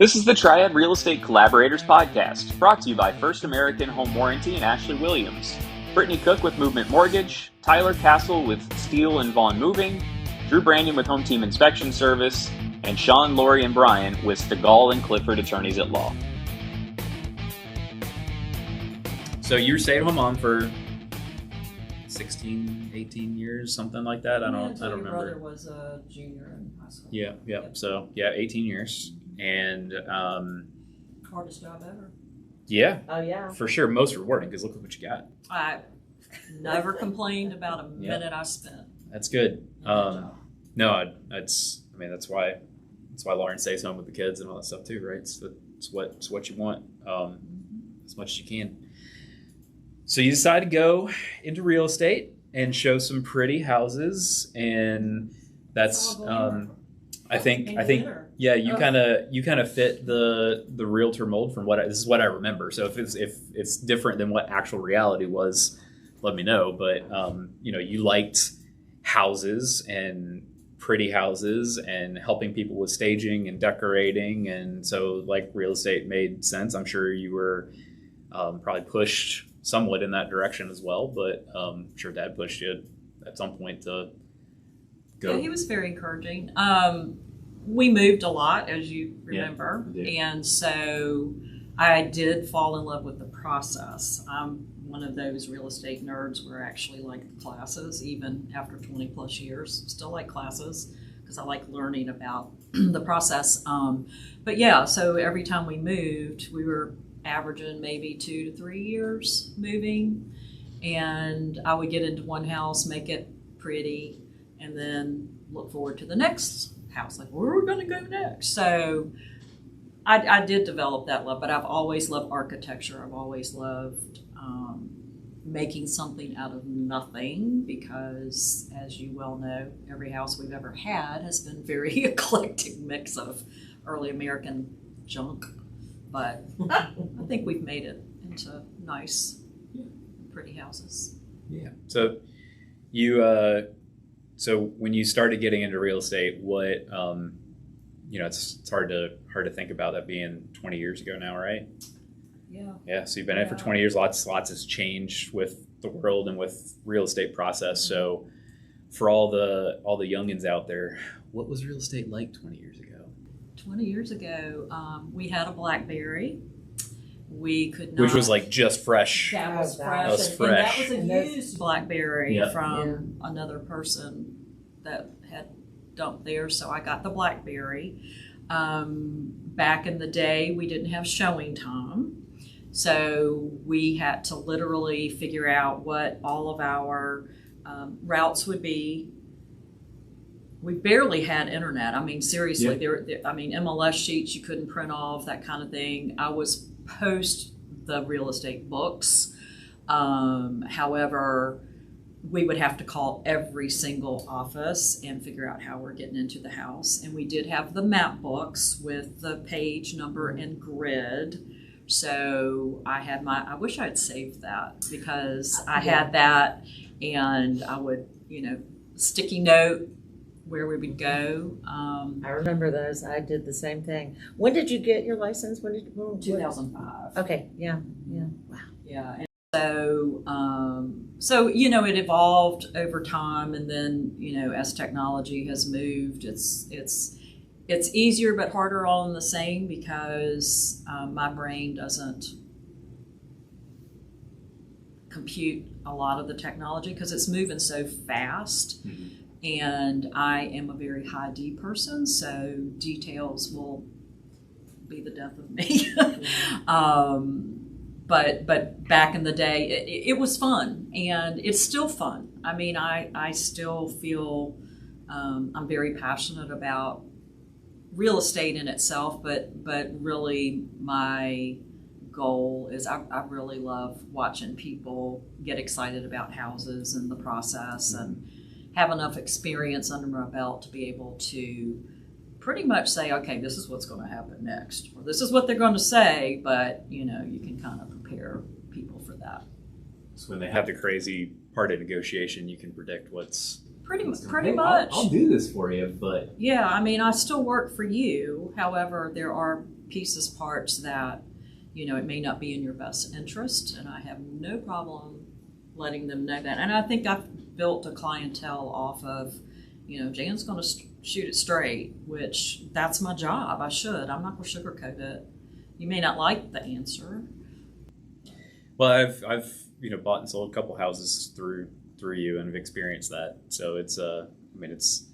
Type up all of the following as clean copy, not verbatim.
This is the Triad Real Estate Collaborators Podcast, brought to you by First American Home Warranty and Ashley Williams, Brittany Cook with Movement Mortgage, Tyler Castle with Steele and Vaughn Moving, Drew Branyon with Home Team Inspection Service, and Sean, Lori, and Brian with Stegall and Clifford Attorneys at Law. So you stayed home mom for 16, 18 years, something like that. I don't remember. My brother was a junior in high school. Yeah. So 18 years. And Hardest job ever. yeah. Oh yeah. For sure. Most rewarding, because look at what you got. I never complained about a minute I spent. That's good. in that job. No, that's why Lauren stays home with the kids and all that stuff too, right? It's what you want, as much as you can. So you decide to go into real estate and show some pretty houses, and that's I think yeah, you kind of fit the realtor mold from this is what I remember. So if it's different than what actual reality was, let me know. But you liked houses and pretty houses and helping people with staging and decorating, and so like real estate made sense. I'm sure you were probably pushed somewhat in that direction as well, but I'm sure Dad pushed you at some point to go. Yeah, he was very encouraging. We moved a lot, as you remember, and so I did fall in love with the process. I'm one of those real estate nerds where I actually like the classes, even after 20 plus years. Still like classes because I like learning about the process. But yeah, so every time we moved, we were averaging maybe 2 to 3 years moving, and I would get into one house, make it pretty, and then look forward to the next house, like where are we going to go next? So I did develop that love, but I've always loved architecture. I've always loved making something out of nothing, because as you well know, every house we've ever had has been very eclectic mix of early American junk, but I think we've made it into nice, pretty houses. Yeah. So so when you started getting into real estate, what it's hard to think about that being 20 years ago now, right? Yeah. Yeah. So you've been in it for 20 years. Lots has changed with the world and with real estate process. So for all the youngins out there, what was real estate like 20 years ago? 20 years ago, we had a BlackBerry. We could not. Which was like just fresh. That was That fresh. was And fresh. that was a used BlackBerry Yeah. from another person that had dumped theirs. So I got the BlackBerry. Back in the day, we didn't have showing time. So we had to literally figure out what all of our routes would be. We barely had internet. I mean, seriously, MLS sheets you couldn't print off, that kind of thing. I was post the real estate books. However, we would have to call every single office and figure out how we're getting into the house. And we did have the map books with the page number and grid. So I wish I had saved that, because I had that, and I would, sticky note where we would go. I remember those. I did the same thing. When did you get your license? 2005. Okay. Yeah. Wow. Yeah. And so it evolved over time, and then, as technology has moved, it's easier but harder all in the same, because my brain doesn't compute a lot of the technology because it's moving so fast. Mm-hmm. And I am a very high D person, so details will be the death of me. But back in the day, it was fun, and it's still fun. I mean, I still feel I'm very passionate about real estate in itself, but really my goal is I really love watching people get excited about houses and the process, and have enough experience under my belt to be able to pretty much say, okay, this is what's going to happen next, or this is what they're going to say, but you can kind of prepare people for that. So when they have the crazy part of negotiation, you can predict what's Pretty Hey, much. I'll do this for you, but Yeah, I mean, I still work for you. However, there are pieces, parts that, it may not be in your best interest, and I have no problem letting them know that. And I think I've built a clientele off of, Jan's going to shoot it straight, which that's my job. I should. I'm not going to sugarcoat it. You may not like the answer. Well, I've bought and sold a couple houses through you and have experienced that. So it's it's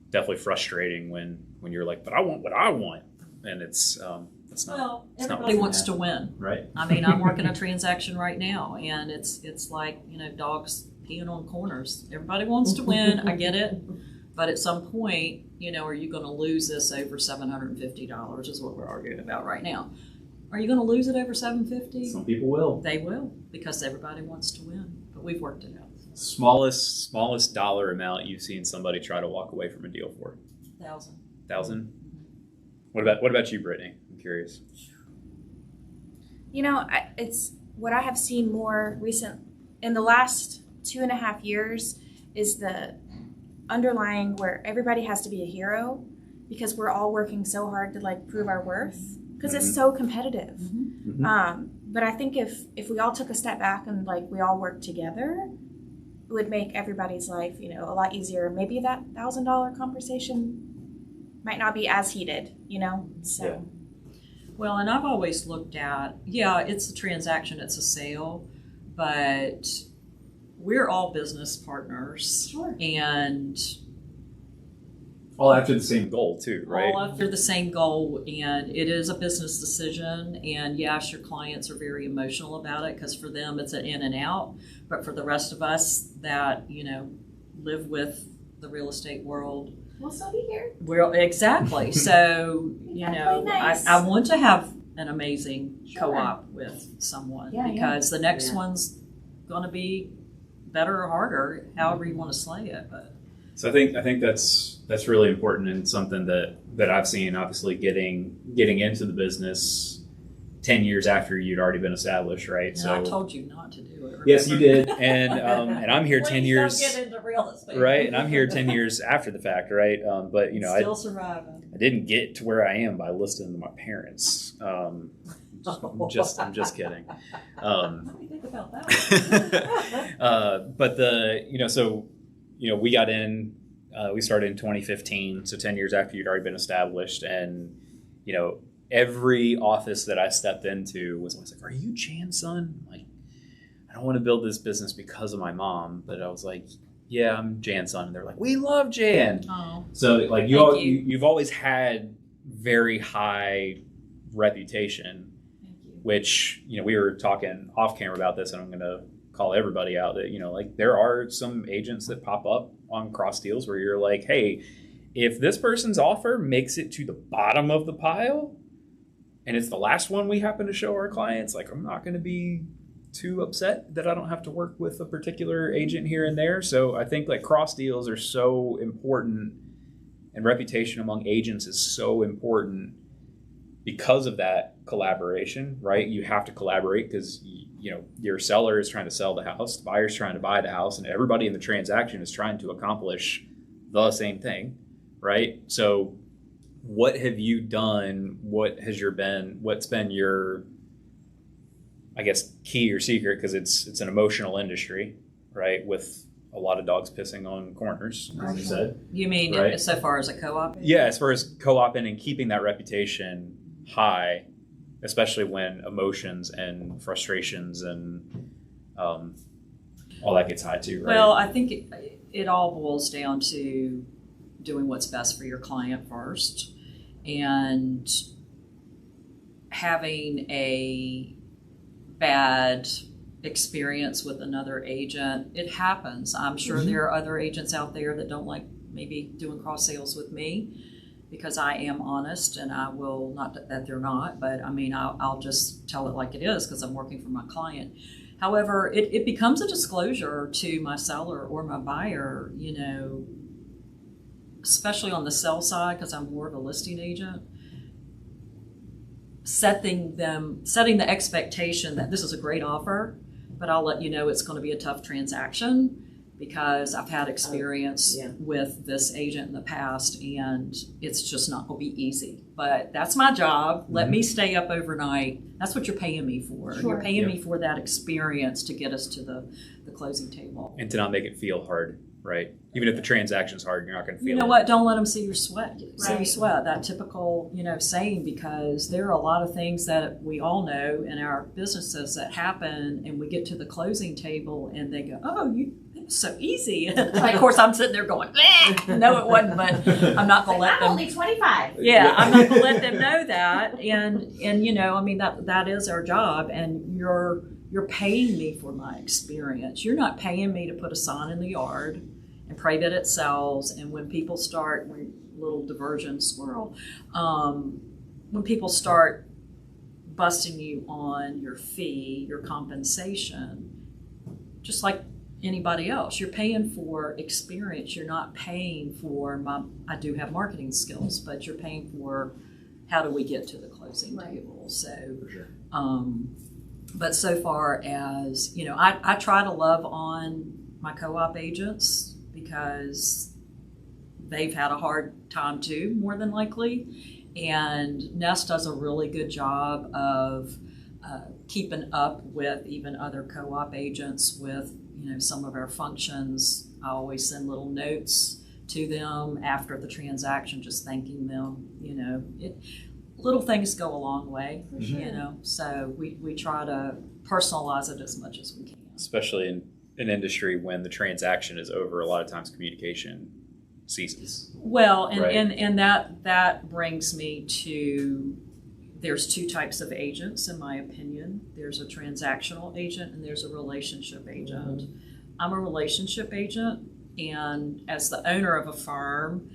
definitely frustrating when you're like, but I want what I want, and it's not. Well, everybody wants to win, right? I mean, I'm working a transaction right now, and it's like dogs peeing on corners. Everybody wants to win. I get it, but at some point, are you going to lose this over $750? Is what we're arguing about right now. Are you going to lose it over $750? Some people will. They will, because everybody wants to win. But we've worked it out. Smallest dollar amount you've seen somebody try to walk away from a deal for? 1,000. 1,000? What about you, Brittany? I'm curious. It's what I have seen more recent in the last 2.5 years is the underlying where everybody has to be a hero because we're all working so hard to prove our worth because it's so competitive. Mm-hmm. But I think if we all took a step back and we all worked together, it would make everybody's life, a lot easier. Maybe that $1,000 conversation might not be as heated, so. Yeah. Well, and I've always looked at, it's a transaction, it's a sale, but we're all business partners. Sure. And all after the same goal too, right? All after the same goal, and it is a business decision. And yes, your clients are very emotional about it because for them it's an in and out. But for the rest of us that live with the real estate world, we'll still be here. Exactly. So nice. I want to have an amazing Sure. co-op with someone because the next one's going to be better or harder, however you want to slay it. But so I think that's really important and something that I've seen. Obviously, getting into the business 10 years after you'd already been established, right? I told you not to do it. Yes, you did, and I'm here 10 years. Don't get into real estate. Right, and I'm here 10 years after the fact, right? But still surviving. I didn't get to where I am by listening to my parents. I'm just kidding. What do you think about that? But we got in. We started in 2015, so 10 years after you'd already been established, and every office that I stepped into was always like, "Are you Jan's son?" Like, I don't want to build this business because of my mom, but I was like, "Yeah, I'm Jan's son." And they're like, "We love Jan." Oh. So you've always had very high reputation, which we were talking off camera about this, and I'm going to call everybody out that there are some agents that pop up on cross deals where you're like, "Hey, if this person's offer makes it to the bottom of the pile and it's the last one we happen to show our clients, I'm not going to be too upset that I don't have to work with a particular agent here and there." So I think cross deals are so important, and reputation among agents is so important because of that collaboration, right? You have to collaborate because your seller is trying to sell the house, the buyer's trying to buy the house, and everybody in the transaction is trying to accomplish the same thing, right? So what have you done? What's been your, I guess, key or secret? Because it's an emotional industry, right? With a lot of dogs pissing on corners, as you said. You mean right? So far as a co-op? Yeah, as far as co-oping and keeping that reputation high, especially when emotions and frustrations and all that gets high too, right? Well, I think it all boils down to doing what's best for your client first, and having a bad experience with another agent. It happens. I'm sure there are other agents out there that don't like maybe doing cross sales with me because I am honest, and I will, not that they're not, but I'll just tell it like it is because I'm working for my client. However, it becomes a disclosure to my seller or my buyer, especially on the sell side because I'm more of a listing agent, setting the expectation that this is a great offer, but I'll let you know it's going to be a tough transaction. because I've had experience yeah. with this agent in the past, and it's just not going to be easy. But that's my job. Let me stay up overnight. That's what you're paying me for. Sure. You're paying me for that experience to get us to the closing table. And to not make it feel hard, right? Even if the transaction's hard, you're not going to feel You know it. what? Don't let them see your sweat. See your Right. sweat. That typical, saying, because there are a lot of things that we all know in our businesses that happen, and we get to the closing table and they go, "Oh, it was so easy." And of course, I'm sitting there going, "No, it wasn't," but I'm not going to let I'm them. only 25. Yeah, I'm not going to let them know that. And that is our job, and you're paying me for my experience. You're not paying me to put a sign in the yard and pray that it sells. And when people start, little diversion squirrel, when people start busting you on your fee, your compensation, just like anybody else, you're paying for experience. You're not paying for I do have marketing skills, but you're paying for how do we get to the closing table. So, For sure. But so far as, I try to love on my co-op agents, because they've had a hard time too, more than likely. And Nest does a really good job of keeping up with even other co-op agents with, some of our functions. I always send little notes to them after the transaction, just thanking them. Little things go a long way, so we try to personalize it as much as we can. Especially in an industry when the transaction is over, a lot of times communication ceases. Well, and, Right. and that brings me to, there's two types of agents, in my opinion. There's a transactional agent and there's a relationship agent. I'm a relationship agent, and as the owner of a firm,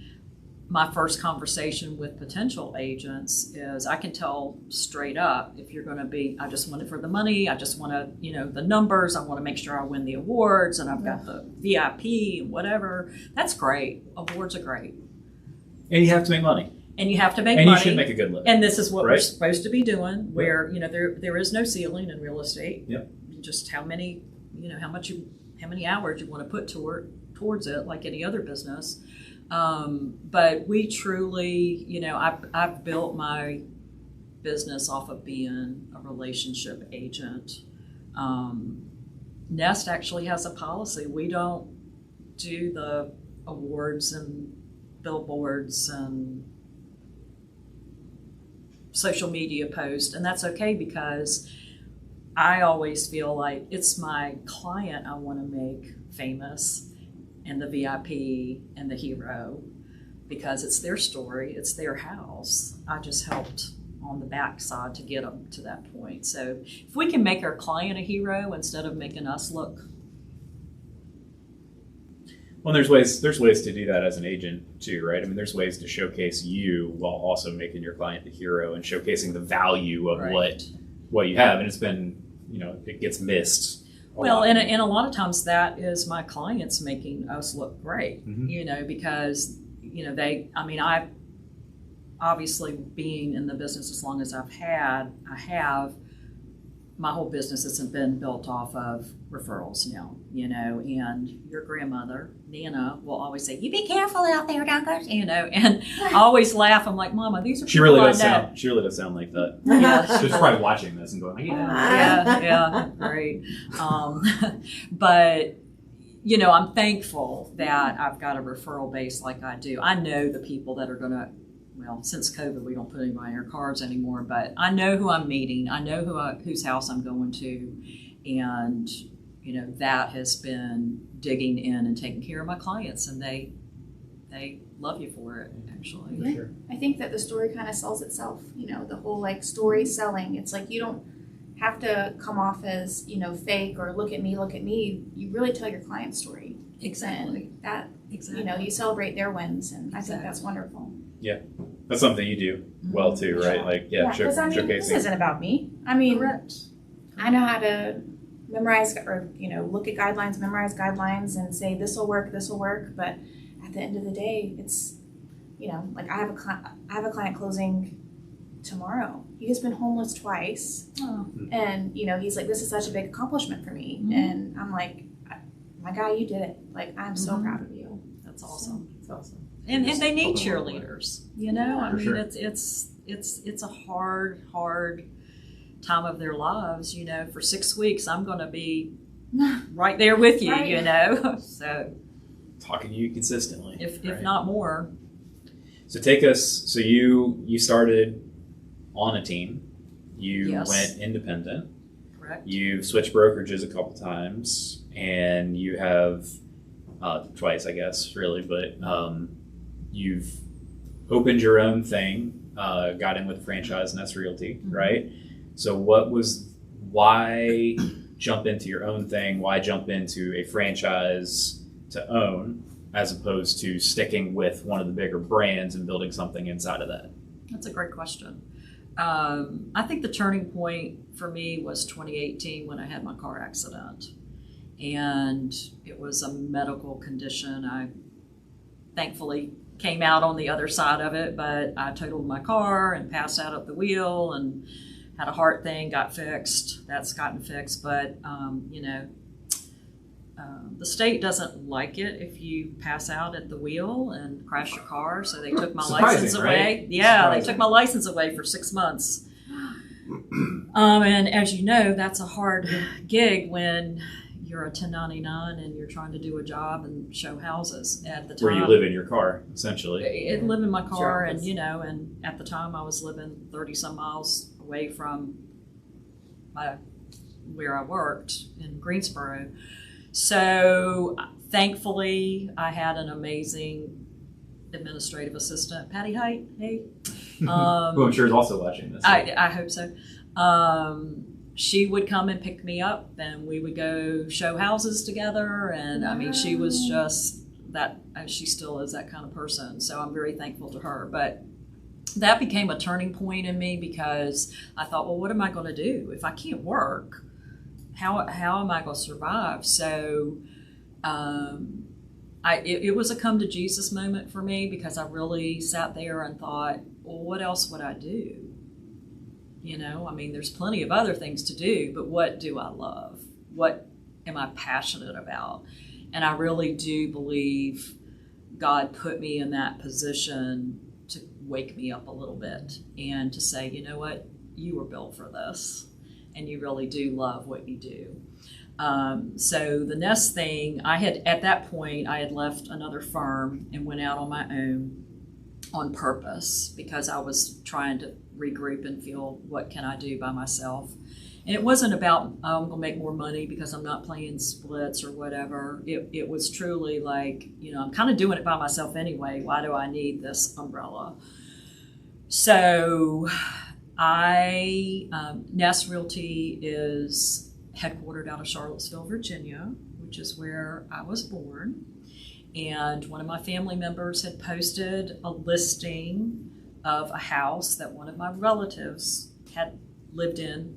my first conversation with potential agents is I can tell straight up if you're going to be, I just want it for the money, I just want to, the numbers, I want to make sure I win the awards, and I've got the VIP and whatever. That's great. Awards are great. And you have to make money. And you have to make And money. you should make a good living. And this is what we're Right. supposed to be doing, where, there is no ceiling in real estate. Yep. Just how many hours you want to put towards it, like any other business. But we truly, I've built my business off of being a relationship agent. Nest actually has a policy. We don't do the awards and billboards and social media posts, and that's okay, because I always feel like it's my client I want to make famous, and the VIP and the hero, because it's their story, it's their house. I just helped on the backside to get them to that point. So if we can make our client a hero instead of making us look. Well, there's ways to do that as an agent too, right? I mean, there's ways to showcase you while also making your client the hero and showcasing the value of Right. what you have. And it's been, it gets missed. Well, and a lot of times that is my clients making us look great, Mhm. because, I obviously, being in the business as long as I have, my whole business hasn't been built off of referrals now, and your grandmother, Nana, will always say, "You be careful out there, Dunkers," and I always laugh. I'm like, "Mama, these are She people really I does know." sound like that. Yes. She's probably watching this and going, yeah. Yeah, great. But, I'm thankful that I've got a referral base like I do. I know the people that are going to, since COVID, we don't put anybody in our cards anymore, but I know who I'm meeting. I know whose house I'm going to. And, that has been digging in and taking care of my clients, and they love you for it, actually. For sure. I think that the story kind of sells itself. The whole story selling. It's like you don't have to come off as fake or look at me. You really tell your client's story. Exactly. And that Exactly. you celebrate their wins, and I think that's wonderful. That's something you do well too, right? Like, Because this showcasing. isn't about me. I mean, Correct. I know how to memorize or look at guidelines, memorize guidelines, and say this will work. But at the end of the day, it's I have a client closing tomorrow. He has been homeless twice, Oh. and he's like, this is such a big accomplishment for me, Mhm. and I'm like, my guy, you did it. Like, I'm so Mhm. proud of you. That's awesome. It's awesome. And Just they need open the door. cheerleaders. You know, I For mean, sure. it's a hard time of their lives. You know, for 6 weeks, I'm going to be right there with you. Right. You know, so Talking to you consistently. if right? not more. So take us. So you started on a team. You Yes. went independent. Correct. You've switched brokerages a couple times, and you have twice, I guess, really. But you've opened your own thing. Got in with franchise, and that's Realty, Mm-hmm. right? So why jump into your own thing? Why jump into a franchise to own, as opposed to sticking with one of the bigger brands and building something inside of that? That's a great question. I think the turning point for me was 2018 when I had my car accident. And it was a medical condition. I thankfully came out on the other side of it, but I totaled my car and passed out at the wheel and had a heart thing, got fixed. That's gotten fixed. But, the state doesn't like it if you pass out at the wheel and crash your car, so they took my Surprising, license right? away. Yeah, Surprising. they took my license away for 6 months. And as you know, that's a hard gig when you're a 1099 and you're trying to do a job and show houses. At the time, Where you live in your car, essentially. I live in my car, Sure. and and at the time I was living 30 some miles away from where I worked in Greensboro. So thankfully, I had an amazing administrative assistant, Patty Height. Hey, Who I'm sure is also watching this. I hope so. She would come and pick me up, and we would go show houses together. And I mean, she was just that. She still is that kind of person. So I'm very thankful to her. But that became a turning point in me because I thought, well, what am I going to do if I can't work? How am I going to survive? So it was a come to Jesus moment for me because I really sat there and thought, well, what else would I do? I mean, there's plenty of other things to do, but what do I love? What am I passionate about? And I really do believe God put me in that position to wake me up a little bit and to say, you know what, you were built for this. And you really do love what you do. So the Nest thing, at that point, I had left another firm and went out on my own on purpose because I was trying to regroup and feel, what can I do by myself? And it wasn't about, I'm going to make more money because I'm not playing splits or whatever. It was truly like, I'm kind of doing it by myself anyway. Why do I need this umbrella? So Nest Realty is headquartered out of Charlottesville, Virginia, which is where I was born. And one of my family members had posted a listing of a house that one of my relatives had lived in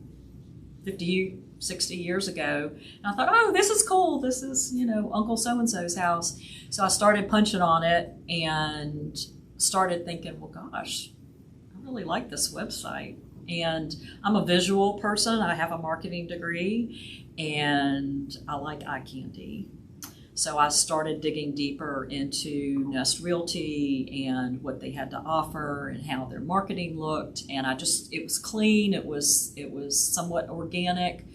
50, 60 years ago. And I thought, oh, this is cool. This is, Uncle so-and-so's house. So I started punching on it and started thinking, well, gosh, I really like this website. And I'm a visual person. I have a marketing degree and I like eye candy. So I started digging deeper into Nest Realty and what they had to offer and how their marketing looked. And it was clean. It was somewhat organic.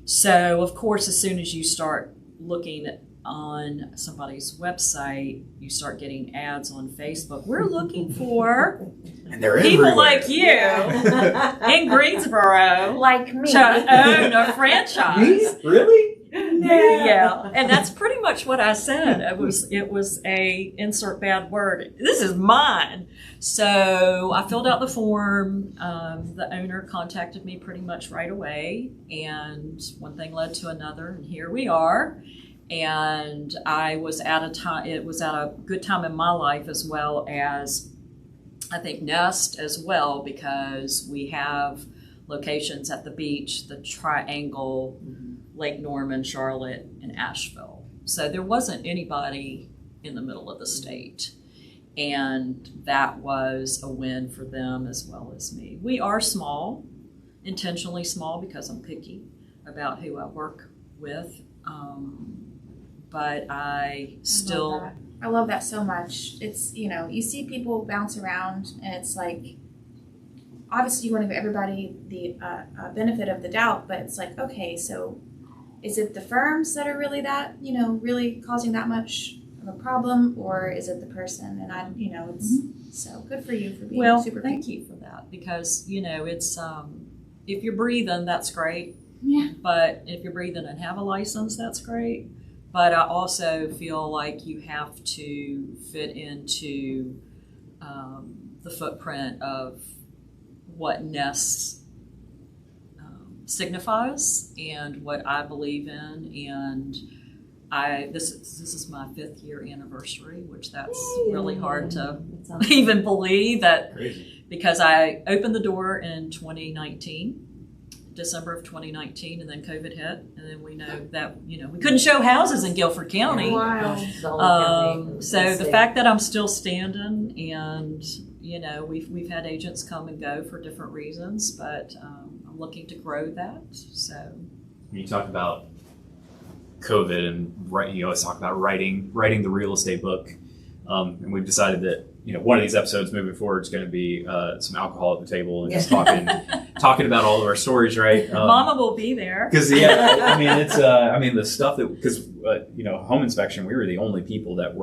So of course, as soon as you start looking on somebody's website, you start getting ads on Facebook. We're looking for And they're people everywhere. like you in Greensboro Like me. to own a franchise. Me? Really? Yeah, and that's pretty much what I said. It was a insert bad word. This is mine. So I filled out the form. The owner contacted me pretty much right away, and one thing led to another, and here we are. And I was at a time. It was at a good time in my life, as well as I think Nest as well, because we have locations at the beach, the Triangle, Lake Norman, Charlotte, and Asheville. So there wasn't anybody in the middle of the state. And that was a win for them as well as me. We are small, intentionally small, because I'm picky about who I work with. but I still. I love that so much. It's, you see people bounce around and it's like, obviously you want to give everybody the benefit of the doubt, but it's like, okay, so is it the firms that are really that, really causing that much of a problem, or is it the person? And it's so good for you for being super thank you for that, because, it's, if you're breathing, that's great. Yeah. But if you're breathing and have a license, that's great. But I also feel like you have to fit into the footprint of what Nest signifies and what I believe in. And this is my 5th year anniversary, which that's really hard to even believe that. Crazy. Because I opened the door in 2019. December of 2019, and then COVID hit, and then we know that we couldn't show houses in Guilford County. Wow. So the fact that I'm still standing, and we've had agents come and go for different reasons, but I'm looking to grow that. So when you talk about COVID and you always talk about writing the real estate book, and we've decided that one of these episodes moving forward is going to be some alcohol at the table and just talking about all of our stories, right? Mama will be there. Because it's the stuff that home inspection, we were the only people that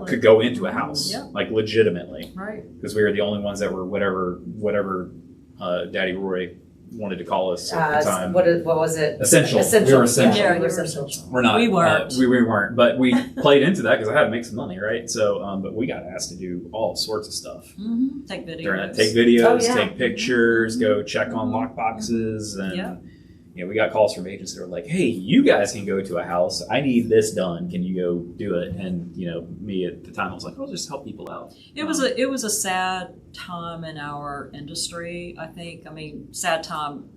could go into a house, like legitimately, right? Because we were the only ones that were whatever Daddy Roy wanted to call us at the time. What was it? Essential. Essential. We were essential. Yeah, we were essential. We're not. We weren't. We weren't. But we played into that because I had to make some money, right? So, but we got asked to do all sorts of stuff. Mm-hmm. Take videos. Take videos. Oh, yeah. Take pictures. Go check on lock boxes, and we got calls from agents that were like, "Hey, you guys can go to a house. I need this done. Can you go do it?" And me at the time, I was like, "I'll just help people out." It was a sad time in our industry. I think. I mean, sad time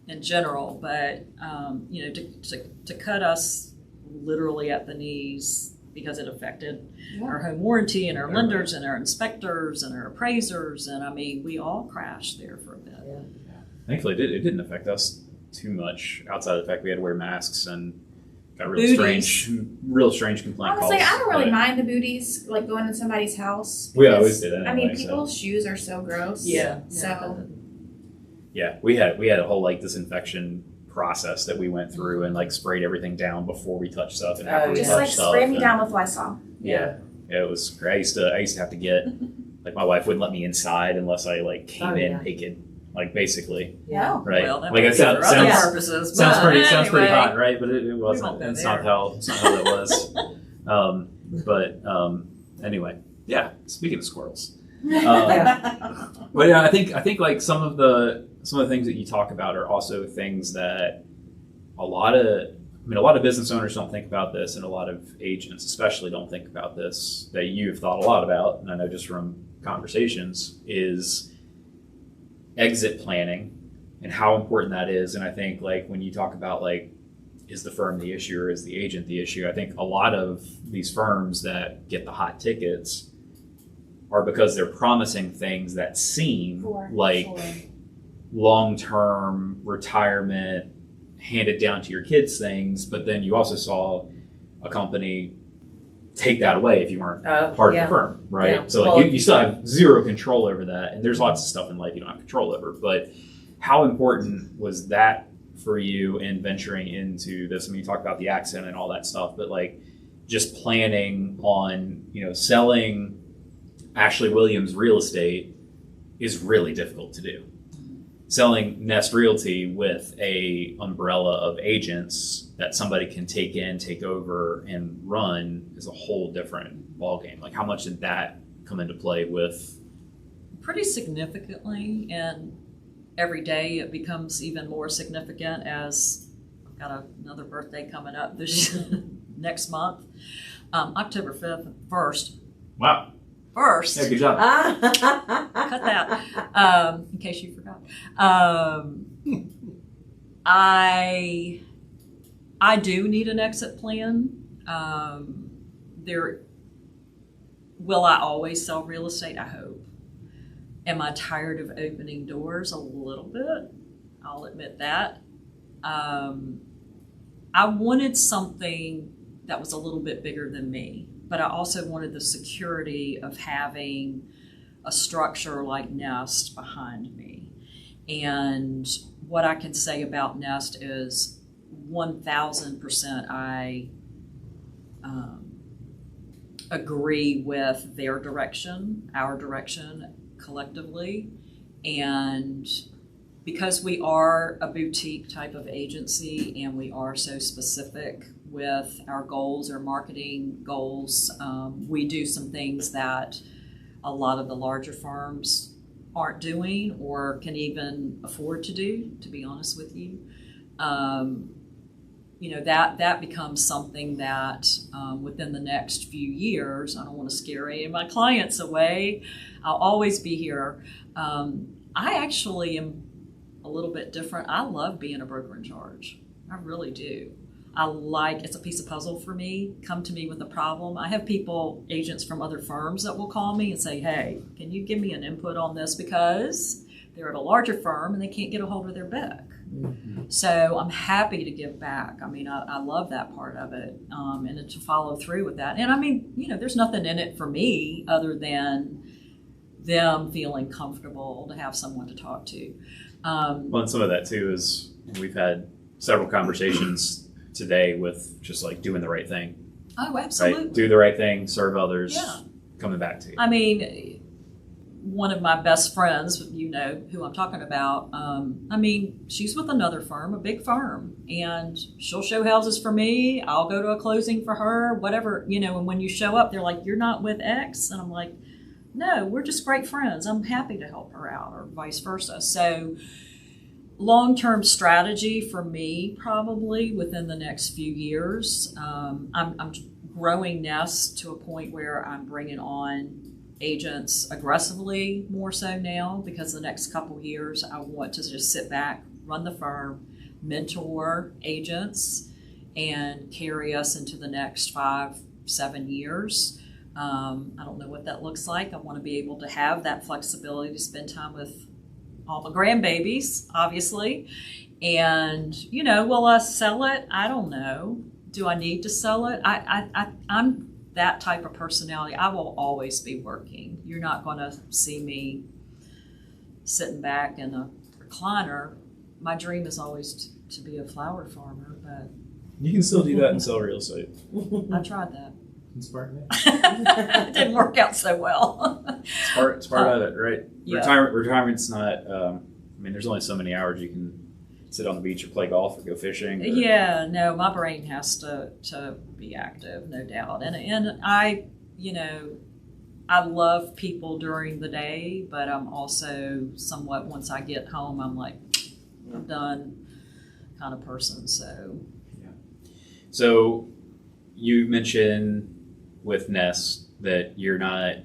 in general, but to cut us literally at the knees because it affected our home warranty and our lenders and our inspectors and our appraisers, and I mean we all crashed there for a bit. Yeah. Thankfully, it didn't affect us too much outside of the fact we had to wear masks and got Booties. real strange complaint Honestly, calls. I don't really mind the booties, like going to somebody's house. We because, always did anyway. I mean, people's shoes are so gross. Yeah. So. Yeah, we had a whole disinfection process that we went through and sprayed everything down before we touched stuff and after we Just touched stuff. spray me down with Lysol. Yeah, it was great. I used to have to get my wife wouldn't let me inside unless I came in naked, basically. Yeah. Right. Well, that Like, might it be for sounds- other sounds- purposes. Sounds but pretty anyway. hot, right? But it wasn't. won't go It's there. not how that was. Anyway, yeah. Speaking of squirrels. But yeah, I think some of the things that you talk about are also things that a lot of business owners don't think about this, and a lot of agents especially don't think about this, that you've thought a lot about, and I know just from conversations, is exit planning and how important that is. And I think when you talk about is the firm the issue or is the agent the issue, I think a lot of these firms that get the hot tickets are because they're promising things that seem long-term retirement, handed down to your kids things, but then you also saw a company take that away if you weren't part of the firm, right? Yeah. So you still have zero control over that, and there's lots of stuff in life you don't have control over. But how important was that for you in venturing into this? I mean, you talked about the accent and all that stuff, but just planning on selling Ashley Williams real estate is really difficult to do. Selling Nest Realty with a umbrella of agents that somebody can take over and run is a whole different ballgame. How much did that come into play with? Pretty significantly, and every day it becomes even more significant as I've got another birthday coming up this next month, October 1st. Wow. First. Yeah, good job. Cut that, in case you forgot. I do need an exit plan. Will I always sell real estate? I hope. Am I tired of opening doors? A little bit. I'll admit that. I wanted something that was a little bit bigger than me, but I also wanted the security of having a structure like Nest behind me. And what I can say about Nest is 1,000% I agree with their direction, our direction collectively. And because we are a boutique type of agency and we are so specific with our goals, our marketing goals, we do some things that a lot of the larger firms aren't doing or can even afford to do, to be honest with you. That becomes something that within the next few years, I don't want to scare any of my clients away. I'll always be here. I actually am a little bit different. I love being a broker in charge. I really do. It's a piece of puzzle for me. Come to me with a problem. I have agents from other firms that will call me and say, hey, can you give me an input on this? Because they're at a larger firm and they can't get a hold of their book. Mm-hmm. So I'm happy to give back. I mean, I love that part of it, and to follow through with that. And I mean, there's nothing in it for me other than them feeling comfortable to have someone to talk to. Well, and some of that too is we've had several conversations today with just like doing the right thing. Oh, absolutely. Right? Do the right thing, serve others, yeah. Coming back to you. I mean, one of my best friends, you know who I'm talking about, she's with another firm, a big firm, and she'll show houses for me. I'll go to a closing for her, whatever, and when you show up, they're like, you're not with X? And I'm like, no, we're just great friends. I'm happy to help her out, or vice versa. So long-term strategy for me, probably within the next few years, I'm growing Nest to a point where I'm bringing on agents aggressively more so now, because the next couple of years I want to just sit back, run the firm, mentor agents, and carry us into the next 5-7 years. I don't know what that looks like. I want to be able to have that flexibility to spend time with all the grandbabies, obviously. And, will I sell it? I don't know. Do I need to sell it? I'm that type of personality. I will always be working. You're not going to see me sitting back in a recliner. My dream is always to be a flower farmer, but you can still do that and sell real estate. I tried that. Inspired me. It didn't work out so well. It's part of it, right? Yeah. Retirement's not. There's only so many hours you can sit on the beach or play golf or go fishing. Yeah, no, my brain has to be active, no doubt. And I love people during the day, but I'm also somewhat, once I get home, I'm like, I'm done kind of person. So yeah. So you mentioned with Nest that you're not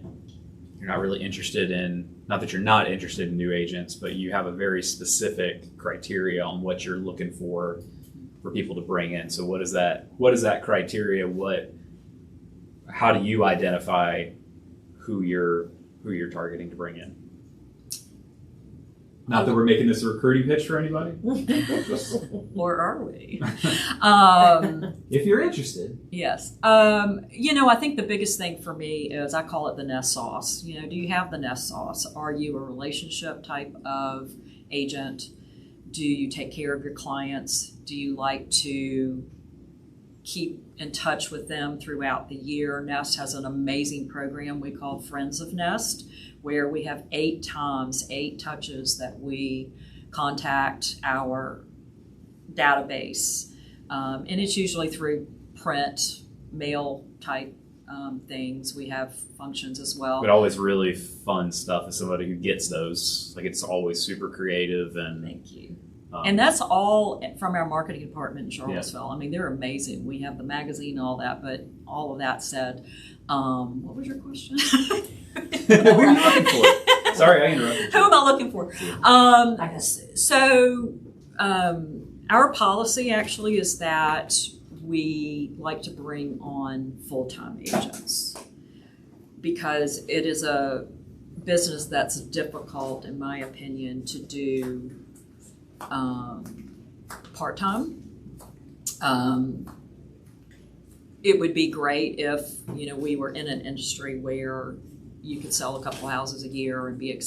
really interested in, not that you're not interested in new agents, but you have a very specific criteria on what you're looking for people to bring in. So what is that criteria? How do you identify who you're targeting to bring in? Not that we're making this a recruiting pitch for anybody. Or are we? If you're interested. Yes. I think the biggest thing for me is, I call it the Nest sauce. Do you have the Nest sauce? Are you a relationship type of agent? Do you take care of your clients? Do you like to keep in touch with them throughout the year? Nest has an amazing program we call Friends of Nest, where we have 8 touches that we contact our database. And it's usually through print, mail type things. We have functions as well. But always really fun stuff as somebody who gets those. Like, it's always super creative. And thank you. And that's all from our marketing department in Charlottesville. Yeah. They're amazing. We have the magazine and all that, but all of that said, what was your question? Who are you looking for? Sorry, I interrupted you. Who am I looking for? Our policy actually is that we like to bring on full-time agents, because it is a business that's difficult, in my opinion, to do part-time. It would be great if, we were in an industry where you could sell a couple houses a year and be,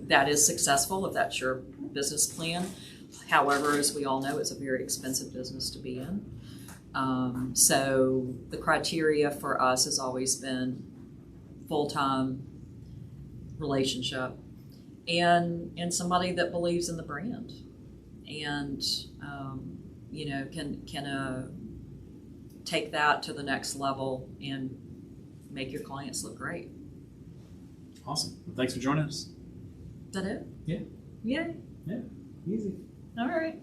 that is successful if that's your business plan. However, as we all know, it's a very expensive business to be in. So the criteria for us has always been full-time relationship and somebody that believes in the brand and can take that to the next level and make your clients look great. Awesome. Well, thanks for joining us. Is that it? Yeah. Yay. Yeah. Easy. All right.